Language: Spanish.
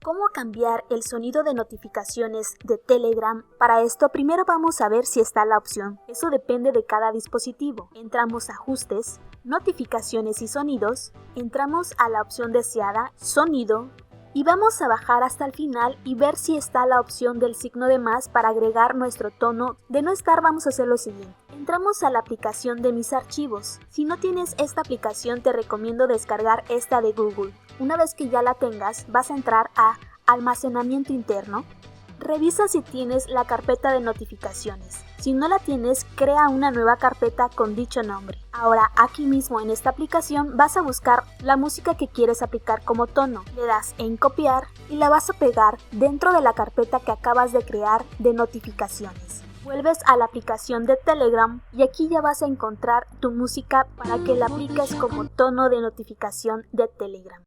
¿Cómo cambiar el sonido de notificaciones de Telegram? Para esto primero vamos a ver si está la opción. Eso depende de cada dispositivo. Entramos a Ajustes, Notificaciones y Sonidos, entramos a la opción deseada, Sonido, y vamos a bajar hasta el final y ver si está la opción del signo de más para agregar nuestro tono. De no estar, vamos a hacer lo siguiente. Entramos a la aplicación de Mis Archivos. Si no tienes esta aplicación, te recomiendo descargar esta de Google. Una vez que ya la tengas, vas a entrar a Almacenamiento interno. Revisa si tienes la carpeta de notificaciones. Si no la tienes, crea una nueva carpeta con dicho nombre. Ahora, aquí mismo en esta aplicación vas a buscar la música que quieres aplicar como tono. Le das en copiar y la vas a pegar dentro de la carpeta que acabas de crear de notificaciones. Vuelves a la aplicación de Telegram y aquí ya vas a encontrar tu música para que la apliques como tono de notificación de Telegram.